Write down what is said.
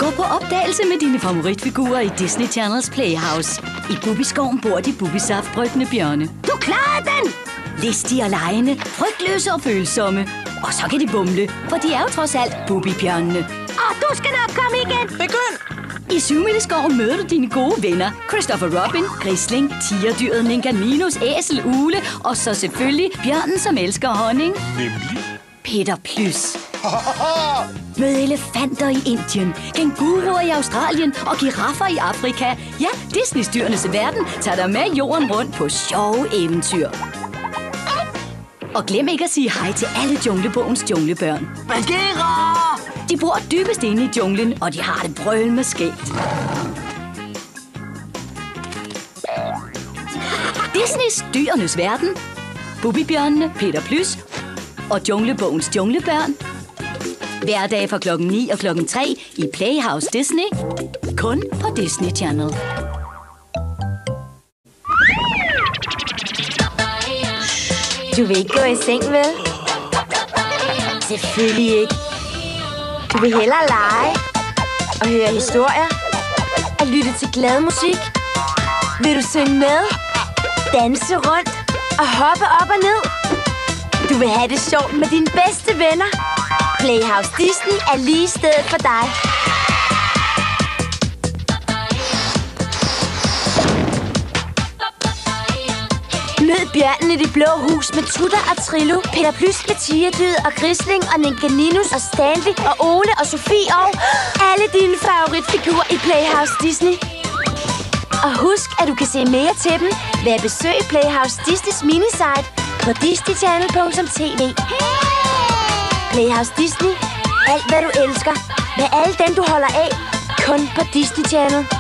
Drag på opdagelse med dine favoritfigurer i Disney Channels Playhouse. I Bubbiskoven bor de Bubbisaftbrygende bjørne. Du klarede den! Listige og legende, frygtløse og følsomme. Og så kan de bumle, for de er jo trods alt Bubbibjørnene. Og du skal nok komme igen! Begynd! I Syvmilleskoven møder du dine gode venner. Christopher Robin, Grisling, tigerdyret Ninkaninus, æsel, ule og så selvfølgelig bjørnen, som elsker honning. Nemlig? Peter Plys. Mød elefanter i Indien, kænguruer i Australien og giraffer i Afrika. Ja, Disneys dyrenes verden tager dig med jorden rundt på sjove eventyr. Og glem ikke at sige hej til alle Junglebogens junglebørn. Bagheera! De bor dybest inde i junglen, og de har det brølende skægt. Disneys dyrenes verden. Bubbibjørnene, Peter Plys og Junglebogens junglebørn. Hverdag fra klokken 9 og klokken 3 i Playhouse Disney. Kun på Disney Channel. Du vil ikke gå i seng, vel? Selvfølgelig ikke. Du vil hellere lege og høre historier og lytte til glad musik. Vil du synge med, danse rundt og hoppe op og ned? Du vil have det sjovt med dine bedste venner. Playhouse Disney er lige stedet for dig. Mød bjørnen i Det Blå Hus med Tutter og Trillo, Peter Plys med tigerdyret og Grisling og Ninkaninus og Stanley og Ole og Sofie og alle dine favoritfigurer i Playhouse Disney. Og husk, at du kan se mere til dem ved at besøge Playhouse Disneys minisite på disneychannel.tv. Playhouse Disney. Alt hvad du elsker. Med alle dem du holder af. Kun på Disney Channel.